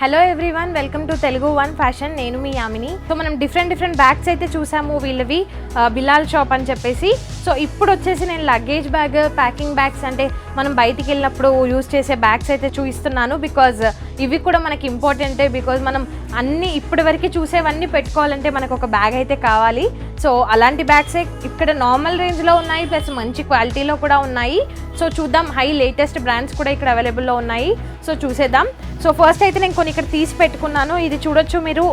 Hello everyone, welcome to Telugu one fashion. నేను మీ Yamini. So మనం different bags అయితే చూసాము. వీళ్ళవి బిలాల్ షాప్ అని చెప్పేసి. సో ఇప్పుడు వచ్చేసి నేను లగేజ్ బ్యాగ్, ప్యాకింగ్ బ్యాగ్స్, అంటే మనం బయటికి వెళ్ళినప్పుడు యూజ్ చేసే బ్యాగ్స్ అయితే చూపిస్తున్నాను. బికాజ్ ఇవి కూడా మనకి ఇంపార్టెంటే. బికాజ్ మనం అన్ని ఇప్పటి వరకు చూసేవన్నీ పెట్టుకోవాలంటే మనకు ఒక బ్యాగ్ అయితే కావాలి. సో అలాంటి బ్యాగ్సే ఇక్కడ నార్మల్ రేంజ్లో ఉన్నాయి, ప్లస్ మంచి క్వాలిటీలో కూడా ఉన్నాయి. సో చూద్దాం, హై లేటెస్ట్ బ్రాండ్స్ కూడా ఇక్కడ అవైలబుల్లో ఉన్నాయి. సో చూసేద్దాం. సో ఫస్ట్ అయితే నేను కొన్ని ఇక్కడ తీసి పెట్టుకున్నాను. ఇది చూడొచ్చు మీరు,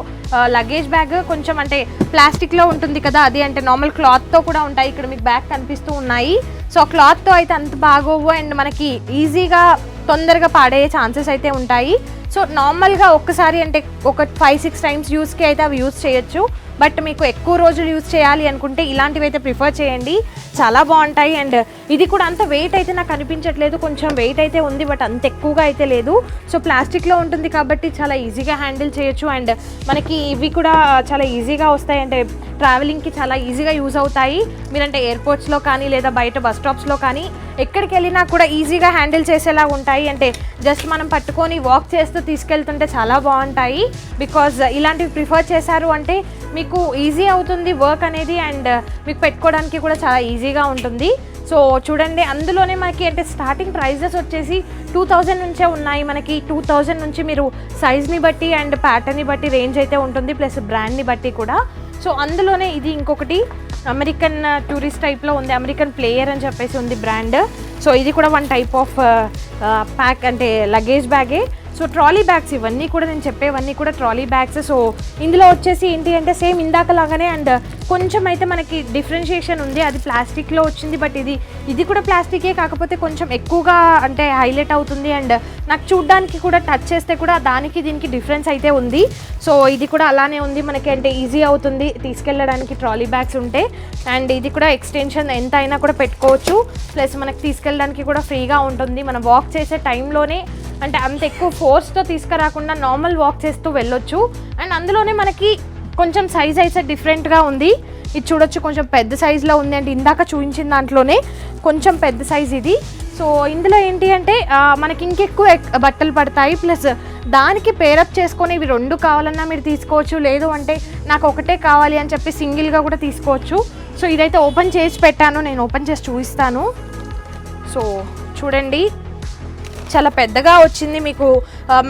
లగేజ్ బ్యాగ్ కొంచెం అంటే ప్లాస్టిక్లో ఉంటుంది కదా, అది అంటే నార్మల్ క్లాత్తో కూడా ఉంటాయి. ఇక్కడ మీకు బ్యాగ్ కనిపిస్తూ ఉన్నాయి. సో క్లాత్తో అయితే అంత బాగోవు అండ్ మనకి ఈజీగా తొందరగా పాడే ఛాన్సెస్ అయితే ఉంటాయి. సో నార్మల్గా ఒక్కసారి అంటే ఒక 5-6 టైమ్స్ యూస్కి అయితే అవి యూస్ చేయొచ్చు. బట్ మీకు ఎక్కువ రోజులు యూస్ చేయాలి అనుకుంటే ఇలాంటివి అయితే ప్రిఫర్ చేయండి, చాలా బాగుంటాయి. అండ్ ఇది కూడా అంత వెయిట్ అయితే నాకు అనిపించట్లేదు, కొంచెం వెయిట్ అయితే ఉంది బట్ అంత ఎక్కువగా అయితే లేదు. సో ప్లాస్టిక్లో ఉంటుంది కాబట్టి చాలా ఈజీగా హ్యాండిల్ చేయొచ్చు. అండ్ మనకి ఇవి కూడా చాలా ఈజీగా వస్తాయి, అంటే ట్రావెలింగ్కి చాలా ఈజీగా యూజ్ అవుతాయి. మీరంటే ఎయిర్పోర్ట్స్లో కానీ లేదా బయట బస్ స్టాప్స్లో కానీ ఎక్కడికి వెళ్ళినా కూడా ఈజీగా హ్యాండిల్ చేసేలా ఉంటాయి. అంటే జస్ట్ మనం పట్టుకొని వాక్ చేస్తూ తీసుకెళ్తుంటే చాలా బాగుంటాయి. బికాజ్ ఇలాంటివి ప్రిఫర్ చేశారు అంటే మీకు ఈజీ అవుతుంది వర్క్ అనేది, అండ్ మీకు పెట్టుకోవడానికి కూడా చాలా ఈజీగా ఉంటుంది. సో చూడండి, అందులోనే మనకి అంటే స్టార్టింగ్ ప్రైజెస్ వచ్చేసి 2000 నుంచే ఉన్నాయి. మనకి 2000 నుంచి మీరు సైజ్ని బట్టి అండ్ ప్యాటర్న్ని బట్టి రేంజ్ అయితే ఉంటుంది, ప్లస్ బ్రాండ్ని బట్టి కూడా. సో అందులోనే ఇది ఇంకొకటి అమెరికన్ టూరిస్ట్ టైప్లో ఉంది, అమెరికన్ ప్లేయర్ అని చెప్పేసి ఉంది బ్రాండ్. సో ఇది కూడా వన్ టైప్ ఆఫ్ ప్యాక్ అంటే లగేజ్ బ్యాగే. సో ట్రాలీ బ్యాగ్స్ ఇవన్నీ కూడా, నేను చెప్పేవన్నీ కూడా ట్రాలీ బ్యాగ్స్. సో ఇందులో వచ్చేసి ఏంటి అంటే సేమ్ ఇందాకలాగానే అండ్ కొంచెం అయితే మనకి డిఫరెన్షియేషన్ ఉంది. అది ప్లాస్టిక్లో వచ్చింది, బట్ ఇది కూడా ప్లాస్టికే, కాకపోతే కొంచెం ఎక్కువగా అంటే హైలైట్ అవుతుంది. అండ్ నాకు చూడ్డానికి కూడా టచ్ చేస్తే కూడా దానికి దీనికి డిఫరెన్స్ అయితే ఉంది. సో ఇది కూడా అలానే ఉంది మనకి, అంటే ఈజీ అవుతుంది తీసుకెళ్ళడానికి ట్రాలీ బ్యాగ్స్ ఉంటే. అండ్ ఇది కూడా ఎక్స్టెన్షన్ ఎంత అయినా కూడా పెట్టుకోవచ్చు, ప్లస్ మనకి తీసుకెళ్ళడానికి కూడా ఫ్రీగా ఉంటుంది. మనం వాక్ చేసే టైంలోనే అంటే అంత ఎక్కువ ఫోర్స్తో తీసుకురాకుండా నార్మల్ వాక్ చేస్తూ వెళ్ళొచ్చు. అండ్ అందులోనే మనకి కొంచెం సైజ్ అయితే డిఫరెంట్గా ఉంది. ఇది చూడొచ్చు, కొంచెం పెద్ద సైజులో ఉంది. అంటే ఇందాక చూపించిన దాంట్లోనే కొంచెం పెద్ద సైజ్ ఇది. సో ఇందులో ఏంటి అంటే మనకి ఇంకెక్కువ బట్టలు పడతాయి, ప్లస్ దానికి పేరప్ చేసుకొని ఇవి 2 కావాలన్నా మీరు తీసుకోవచ్చు. లేదు అంటే నాకు ఒకటే కావాలి అని చెప్పి సింగిల్గా కూడా తీసుకోవచ్చు. సో ఇదైతే ఓపెన్ చేసి పెట్టాను, నేను ఓపెన్ చేసి చూపిస్తాను. సో చూడండి, చాలా పెద్దగా వచ్చింది. మీకు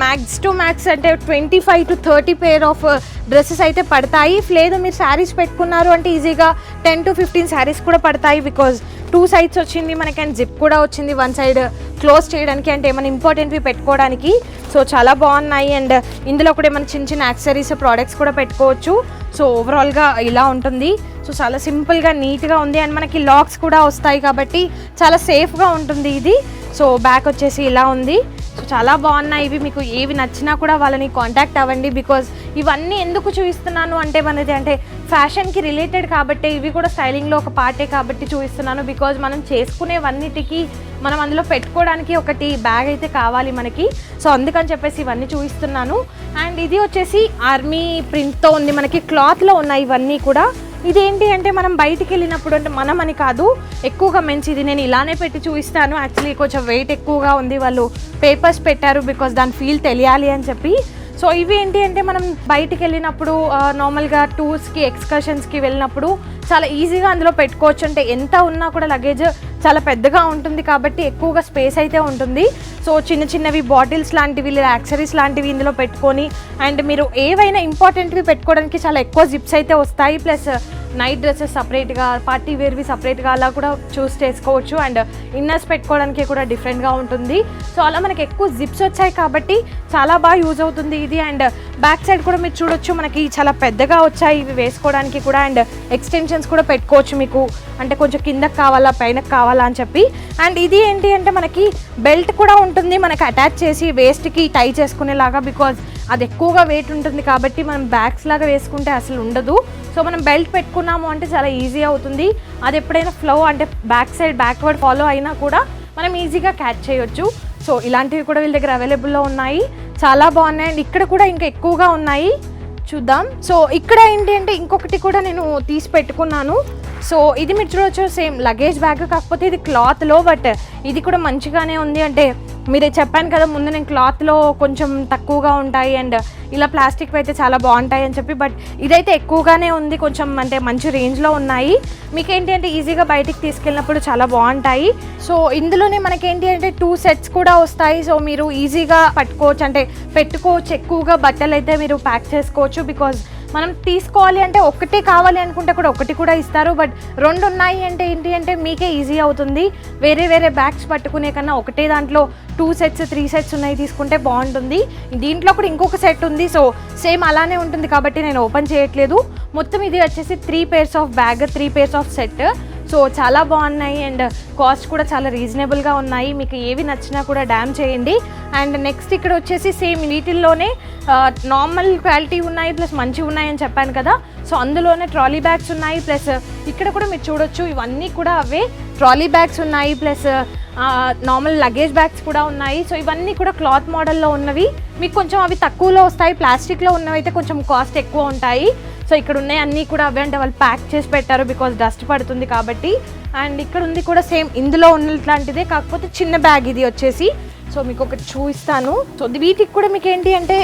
మ్యాక్స్ టు మ్యాక్స్ అంటే 25 to 30 పేర్ ఆఫ్ డ్రెస్సెస్ అయితే పడతాయి. లేదు మీరు శారీస్ పెట్టుకున్నారు అంటే ఈజీగా 10 to 15 శారీస్ కూడా పడతాయి. బికాజ్ 2 సైడ్స్ వచ్చింది మనకి, అండ్ జిప్ కూడా వచ్చింది 1 సైడ్ క్లోజ్ చేయడానికి, అంటే ఏమైనా ఇంపార్టెంట్వి పెట్టుకోవడానికి. సో చాలా బాగున్నాయి. అండ్ ఇందులో కూడా ఏమైనా చిన్న యాక్సెసరీస్ ప్రోడక్ట్స్ కూడా పెట్టుకోవచ్చు. సో ఓవరాల్గా ఇలా ఉంటుంది. సో చాలా సింపుల్గా నీట్గా ఉంది. అండ్ మనకి లాక్స్ కూడా వస్తాయి కాబట్టి చాలా సేఫ్గా ఉంటుంది ఇది. సో బ్యాక్ వచ్చేసి ఇలా ఉంది. సో చాలా బాగున్నాయి ఇవి. మీకు ఏవి నచ్చినా కూడా వాళ్ళని కాంటాక్ట్ అవ్వండి. బికాజ్ ఇవన్నీ ఎందుకు చూపిస్తున్నాను అంటే మనది అంటే ఫ్యాషన్కి రిలేటెడ్ కాబట్టి, ఇవి కూడా స్టైలింగ్లో ఒక పార్టే కాబట్టి చూపిస్తున్నాను. బికాజ్ మనం చేసుకునేవన్నిటికీ మనం అందులో పెట్టుకోవడానికి ఒకటి బ్యాగ్ అయితే కావాలి మనకి. సో అందుకని చెప్పేసి ఇవన్నీ చూపిస్తున్నాను. అండ్ ఇది వచ్చేసి ఆర్మీ ప్రింట్తో ఉంది, మనకి క్లాత్లో ఉన్నాయి ఇవన్నీ కూడా. ఇదేంటి అంటే మనం బయటికి వెళ్ళినప్పుడు, అంటే మనం అని కాదు, ఎక్కువగా మంచిది. నేను ఇలానే పెట్టి చూపిస్తాను. యాక్చువల్లీ కొంచెం వెయిట్ ఎక్కువగా ఉంది, వాళ్ళు పేపర్స్ పెట్టారు బికాజ్ దాని ఫీల్ తెలియాలి అని చెప్పి. సో ఇవి ఏంటి అంటే మనం బయటికి వెళ్ళినప్పుడు నార్మల్గా టూర్స్కి, ఎక్స్కర్షన్స్కి వెళ్ళినప్పుడు చాలా ఈజీగా అందులో పెట్టుకోవచ్చు. అంటే ఎంత ఉన్నా కూడా లగేజ్ చాలా పెద్దగా ఉంటుంది కాబట్టి ఎక్కువగా స్పేస్ అయితే ఉంటుంది. సో చిన్నవి బాటిల్స్ లాంటివి లేదా యాక్సరీస్ లాంటివి ఇందులో పెట్టుకొని, అండ్ మీరు ఏవైనా ఇంపార్టెంట్వి పెట్టుకోవడానికి చాలా ఎక్కువ జిప్స్ అయితే వస్తాయి. ప్లస్ నైట్ డ్రెస్సెస్ సపరేట్గా, పార్టీ వేర్వి సపరేట్గా అలా కూడా చూస్ చేసుకోవచ్చు. అండ్ ఇన్నర్స్ పెట్టుకోవడానికి కూడా డిఫరెంట్గా ఉంటుంది. సో అలా మనకి ఎక్కువ జిప్స్ వచ్చాయి కాబట్టి చాలా బాగా యూజ్ అవుతుంది ఇది. అండ్ బ్యాక్ సైడ్ కూడా మీరు చూడొచ్చు, మనకి చాలా పెద్దగా వచ్చాయి ఇవి వేసుకోవడానికి కూడా. అండ్ ఎక్స్టెన్షన్స్ కూడా పెట్టుకోవచ్చు మీకు, అంటే కొంచెం కిందకి కావాలా పైనకి కావాలా అని చెప్పి. అండ్ ఇది ఏంటి అంటే మనకి బెల్ట్ కూడా ఉంటుంది మనకి అటాచ్ చేసి వేస్ట్కి టై చేసుకునేలాగా. బికాజ్ అది ఎక్కువగా వెయిట్ ఉంటుంది కాబట్టి మనం బ్యాగ్స్ లాగా వేసుకుంటే అసలు ఉండదు. సో మనం బెల్ట్ పెట్టుకున్నాము అంటే చాలా ఈజీ అవుతుంది. అది ఎప్పుడైనా ఫ్లో అంటే బ్యాక్ సైడ్ బ్యాక్వర్డ్ ఫాలో అయినా కూడా మనం ఈజీగా క్యాచ్ చేయొచ్చు. సో ఇలాంటివి కూడా వీళ్ళ దగ్గర అవైలబుల్లో ఉన్నాయి, చాలా బాగున్నాయి. అండ్ ఇక్కడ కూడా ఇంకా ఎక్కువగా ఉన్నాయి, చూద్దాం. సో ఇక్కడ ఏంటి అంటే ఇంకొకటి కూడా నేను తీసి పెట్టుకున్నాను. సో ఇది మీరు చూడవచ్చు, సేమ్ లగేజ్ బ్యాగ్, కాకపోతే ఇది క్లాత్లో, బట్ ఇది కూడా మంచిగానే ఉంది. అంటే మీరు చెప్పాను కదా ముందు నేను క్లాత్లో కొంచెం తక్కువగా ఉంటాయి అండ్ ఇలా ప్లాస్టిక్ అయితే చాలా బాగుంటాయి అని చెప్పి, బట్ ఇదైతే ఎక్కువగానే ఉంది, కొంచెం అంటే మంచి రేంజ్లో ఉన్నాయి. మీకేంటి అంటే ఈజీగా బయటికి తీసుకెళ్ళినప్పుడు చాలా బాగుంటాయి. సో ఇందులోనే మనకేంటి అంటే 2 సెట్స్ కూడా వస్తాయి. సో మీరు ఈజీగా పట్టుకోవచ్చు, అంటే పెట్టుకోవచ్చు, ఎక్కువగా బట్టలు అయితే మీరు ప్యాక్ చేసుకోవచ్చు. బికాజ్ మనం తీసుకోవాలి అంటే ఒకటే కావాలి అనుకుంటే కూడా ఒకటి కూడా ఇస్తారు, బట్ 2 ఉన్నాయి అంటే ఏంటి అంటే మీకే ఈజీ అవుతుంది. వేరే వేరే బ్యాగ్స్ పట్టుకునే కన్నా ఒకటే దాంట్లో 2 సెట్స్ 3 సెట్స్ ఉన్నాయి తీసుకుంటే బాగుంటుంది. దీంట్లో కూడా ఇంకొక సెట్ ఉంది, సో సేమ్ అలానే ఉంటుంది కాబట్టి నేను ఓపెన్ చేయట్లేదు. మొత్తం ఇది వచ్చేసి 3 pairs of bag, 3 pairs of set. So చాలా బాగున్నాయి అండ్ కాస్ట్ కూడా చాలా రీజనబుల్గా ఉన్నాయి. మీకు ఏవి నచ్చినా కూడా డ్యామ్ చేయండి. అండ్ నెక్స్ట్ ఇక్కడ వచ్చేసి సేమ్ వీటిల్లోనే నార్మల్ క్వాలిటీ ఉన్నాయి ప్లస్ మంచిగా ఉన్నాయి అని చెప్పాను కదా. సో అందులోనే ట్రాలీ బ్యాగ్స్ ఉన్నాయి, ప్లస్ ఇక్కడ కూడా మీరు చూడొచ్చు ఇవన్నీ కూడా అవే ట్రాలీ బ్యాగ్స్ ఉన్నాయి, ప్లస్ నార్మల్ లగేజ్ బ్యాగ్స్ కూడా ఉన్నాయి. సో ఇవన్నీ కూడా క్లాత్ మోడల్లో ఉన్నవి, మీకు కొంచెం అవి తక్కువలో వస్తాయి. ప్లాస్టిక్లో ఉన్నవి అయితే కొంచెం కాస్ట్ ఎక్కువ ఉంటాయి. సో ఇక్కడ ఉన్నాయి అన్నీ కూడా అవే, అంటే వాళ్ళు ప్యాక్ చేసి పెట్టారు బికాజ్ డస్ట్ పడుతుంది కాబట్టి. అండ్ ఇక్కడ ఉంది కూడా సేమ్ ఇందులో ఉన్నట్లాంటిదే, కాకపోతే చిన్న బ్యాగ్ ఇది వచ్చేసి. సో మీకు ఒకటి చూపిస్తాను. సో వీటికి కూడా మీకు ఏంటి అంటే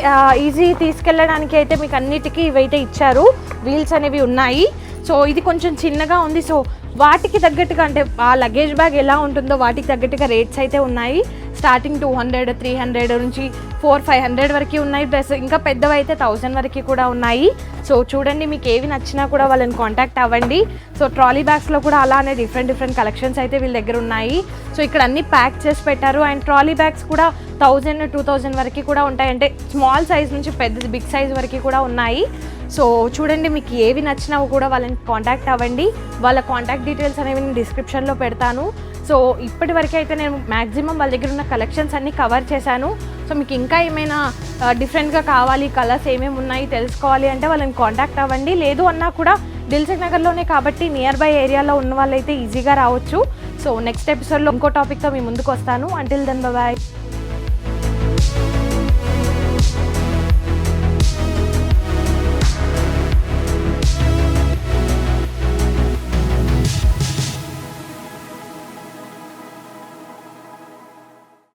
ఈజీ తీసుకెళ్ళడానికి అయితే మీకు అన్నిటికీ ఇవైతే ఇచ్చారు, వీల్స్ అనేవి ఉన్నాయి. సో ఇది కొంచెం చిన్నగా ఉంది. సో వాటికి తగ్గట్టుగా అంటే ఆ లగేజ్ బ్యాగ్ ఎలా ఉంటుందో వాటికి తగ్గట్టుగా రేట్స్ అయితే ఉన్నాయి. స్టార్టింగ్ 200, 300 నుంచి 400-500 వరకు ఉన్నాయి, ప్లస్ ఇంకా పెద్దవి అయితే 1000 వరకు కూడా ఉన్నాయి. సో చూడండి, మీకు ఏవి నచ్చినా కూడా వాళ్ళని కాంటాక్ట్ అవ్వండి. సో ట్రాలీ బ్యాగ్స్లో కూడా అలానే డిఫరెంట్ కలెక్షన్స్ అయితే వీళ్ళ దగ్గర ఉన్నాయి. సో ఇక్కడ అన్నీ ప్యాక్ చేసి పెట్టారు. అండ్ ట్రాలీ బ్యాగ్స్ కూడా 1000-2000 వరకు కూడా ఉంటాయి, అంటే స్మాల్ సైజ్ నుంచి పెద్ద బిగ్ సైజ్ వరకు కూడా ఉన్నాయి. సో చూడండి, మీకు ఏవి నచ్చినా కూడా వాళ్ళని కాంటాక్ట్ అవ్వండి. వాళ్ళ కాంటాక్ట్ డీటెయిల్స్ అనేవి నేను డిస్క్రిప్షన్లో పెడతాను. సో ఇప్పటి వరకు అయితే నేను మ్యాక్సిమం వాళ్ళ దగ్గర ఉన్న కలెక్షన్స్ అన్నీ కవర్ చేశాను. సో మీకు ఇంకా ఏమైనా డిఫరెంట్గా కావాలి, కలర్స్ ఏమేమి ఉన్నాయి తెలుసుకోవాలి అంటే వాళ్ళని కాంటాక్ట్ అవ్వండి. లేదు అన్నా కూడా దిల్సుఖ్ నగర్లోనే కాబట్టి నియర్ బై ఏరియాలో ఉన్న వాళ్ళైతే ఈజీగా రావచ్చు. సో నెక్స్ట్ ఎపిసోడ్లో ఇంకో టాపిక్తో మీ ముందుకు వస్తాను. Until then bye.